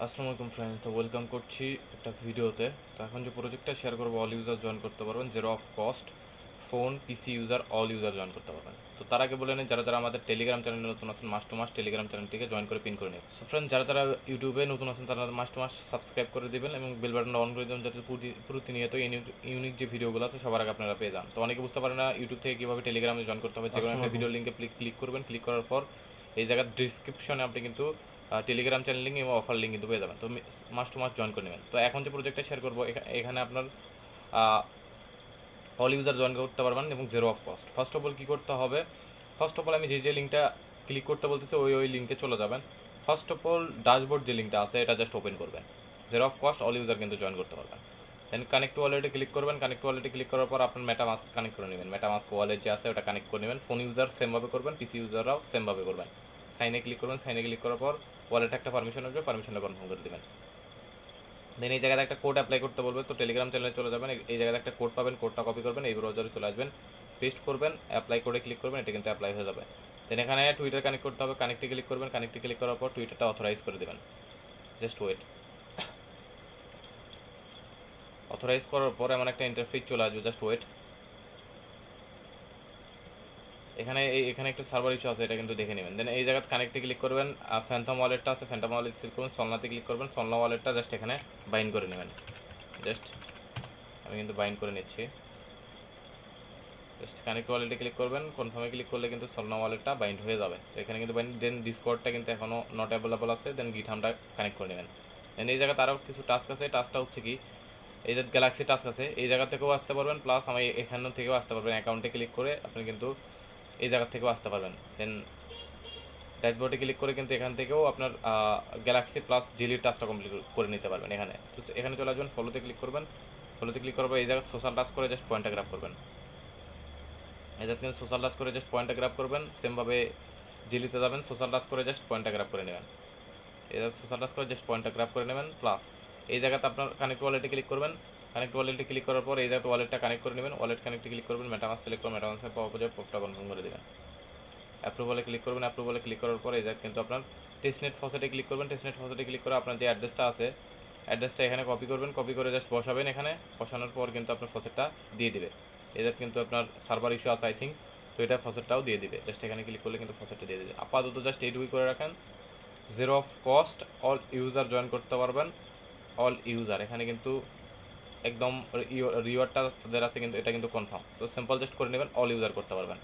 আসসালামু আলাইকুম ফ্রেন্ডস, তো ওয়েলকাম করছি একটা ভিডিওতে। তো এখন যে প্রজেক্টটা শেয়ার করবো, অল ইউজার জয়েন করতে পারবেন, zero of cost. Phone, PC user, all user join করতে পারবেন। তো তার আগে বলে নিন, যারা যারা আমাদের টেলিগ্রাম চ্যানেলে নতুন আছেন, মাস টু মাস টেলিগ্রাম চ্যানেলটিকে জয়েন করে পিন করে নিন। সো ফ্রেন্ড, যারা যারা ইউটিউবে নতুন আছেন, তারা মাস টু মাস সাবস্ক্রাইব করে দেবেন এবং বেল বাটনটা অন করে দেবেন, যাতে প্রতিনিয়ত ইউনিক যে ভিডিওগুলো আছে সবার আগে আপনারা পেয়ে যান। তো অনেকে বুঝতে পারে না ইউটিউব থেকে কীভাবে টেলিগ্রামে জয়েন করতে হবে। যে কোনো একটা ভিডিও লিঙ্কে ক্লিক করবেন, ক্লিক করার পর এই জায়গার ডিসক্রিপশনে আপনি কিন্তু টেলিগ্রাম চ্যানেল লিঙ্ক এবং অফার লিঙ্ক কিন্তু পেয়ে যাবেন। তো মাস টু মাস জয়েন করে নেবেন। তো এখন যে প্রজেক্টটা শেয়ার করবো, এখানে আপনার অল ইউজার জয়েন করতে পারবেন এবং zero of cost. First of all কী করতে হবে, ফার্স্ট অফ অল আমি যে লিঙ্কটা ক্লিক করতে বলতেছি ওই লিঙ্কে চলে যাবেন। ফার্স্ট অফ অল ড্যাশবোর্ড যে লিঙ্কটা আছে এটা জাস্ট ওপেন করবেন। Zero of cost all user কিন্তু জয়েন করতে পারবেন। দেন কানেক্ট ওয়ালেটে ক্লিক করবেন। কানেক্ট ওয়ালেটে ক্লিক করার পর আপনার মেটামাস্ক কানেক্ট করে নেবেন। মেটামাস্ক ওয়ালেট যে আছে ওটা কানেক্ট করে নেবেন। ফোন ইউজার সেমভাবে করবেন, পিসি ইউজাররাও সেমভাবে করবেন। সাইনে ক্লিক করবেন। সাইনে ক্লিক করার পর ওয়ালেটে একটা পারমিশন আসবে, পারমিশনটা কনফার্ম করে দেবেন। দেন এই জায়গায় একটা কোড অ্যাপ্লাই করতে বলবে, তো টেলিগ্রাম চ্যানেলে চলে যাবেন। এই জায়গায় একটা কোড পাবেন, কোডটা কপি করবেন, এই ব্রাউজারে চলে আসবেন, পেস্ট করবেন, অ্যাপ্লাই কোডে ক্লিক করবেন, এটা কিন্তু অ্যাপ্লাই হয়ে যাবে। দেন এখানে টুইটার কানেক্ট করতে হবে, কানেক্টে ক্লিক করবেন। কানেক্টে ক্লিক করার পর টুইটারটা অথরাইজ করে দেবেন। Just wait. অথরাইজ করার পর এমন একটা ইন্টারফেস চলে আসবে, জাস্ট ওয়েট। এখানে একটু সার্ভার ইস্যু আছে, এটা কিন্তু দেখে নেবেন। দেন এই জায়গায় কানেক্টে ক্লিক করবেন, ফ্যান্টম ওয়ালেটটা আছে, ফ্যান্টম ওয়ালেট ক্লিক করবেন, সলনাতে ক্লিক করবেন, সলনা ওয়ালেটটা জাস্ট এখানে বাইন্ড করে নেবেন। জাস্ট আমি কিন্তু বাইন্ড করে নিচ্ছি। জাস্ট কানেক্ট ওয়ালেটে ক্লিক করবেন, কনফার্মে ক্লিক করলে কিন্তু সলনা ওয়ালেটটা বাইন্ড হয়ে যাবে। তো এখানে কিন্তু বাইন্ড। দেন ডিসকর্ডটা কিন্তু এখনও নট অ্যাভেলেবল আছে। দেন গিটহাবটা কানেক্ট করে নেবেন। দেন এই জায়গাতে আরও কিছু টাস্ক আছে। টাস্কটা হচ্ছে কি, এই যে গ্যালাক্সি টাস্ক আছে, এই জায়গা থেকেও আসতে পারবেন, প্লাস আমি এখান থেকেও আসতে পারবেন। অ্যাকাউন্টে ক্লিক করে আপনি কিন্তু এই জায়গা থেকেও আসতে পারবেন। দেন ড্যাশবোর্ডে ক্লিক করে কিন্তু এখান থেকেও আপনার গ্যালাক্সি প্লাস জিলির টাস্কটা কমপ্লিট করে নিতে পারবেন। এখানে তো এখানে চলে আসবেন, ফলোতে ক্লিক করবেন। ফলোতে ক্লিক করার পর এই জায়গায় সোশ্যাল টাস্ক করে জাস্ট পয়েন্টটা গ্রাফ করবেন। এটা কিন্তু সোশ্যাল টাচ করে জাস্ট পয়েন্টটা গ্রাফ করবেন। সেমভাবে জিলিতে যাবেন, সোশ্যাল টাচ করে জাস্ট পয়েন্টটা গ্রাফ করে নেবেন। এটা সোশ্যাল টাচ করে জাস্ট পয়েন্টটা গ্রাফ করে নেবেন। প্লাস এই জায়গাতে আপনার কানেক্ট ওয়ালেটে ক্লিক করবেন। কানেক্ট ওয়ালেটে ক্লিক করার পর এই জায়গাতে ওয়ালেটটা কানেক্ট করে নেবেন। ওয়ালেট কানেক্টে ক্লিক করবেন, মেটামাস্ক সিলেক্ট করবেন, মেটামাস্কের পাওয়ার পর্যায়ে পোপটা কনফার্ম করে দেবেন। অ্যাপ্রুভালে ক্লিক করবেন। অ্যাপ্রুভালে ক্লিক করার পর এই জায়গায় কিন্তু আপনার টেস্টনেট ফসেটে ক্লিক করবেন। টেস্টনেট ফসেটে ক্লিক করে আপনার যে অ্যাড্রেসটা আছে, অ্যাড্রেসটা এখানে কপি করবেন। কপি করে জাস্ট বসাবেন। এখানে বসানোর পর কিন্তু আপনার ফসেটটা দিয়ে দিবে। এদের কিন্তু আপনার সার্ভার ইস্যু আছে আই থিঙ্ক, তো এটা ফসেটটাও দিয়ে দিবে। জাস্ট এখানে ক্লিক করলে কিন্তু ফসেটটা দিয়ে দিবে। আপাতত জাস্ট এইটুকুই করে রাখেন। Zero of cost all user join করতে পারবেন। অল ইউজার এখানে কিন্তু একদম রিওয়ার্ডটা তাদের আছে, কিন্তু এটা কিন্তু কনফার্ম। তো সিম্পল জাস্ট করে নেবেন, অল ইউজার করতে পারবেন।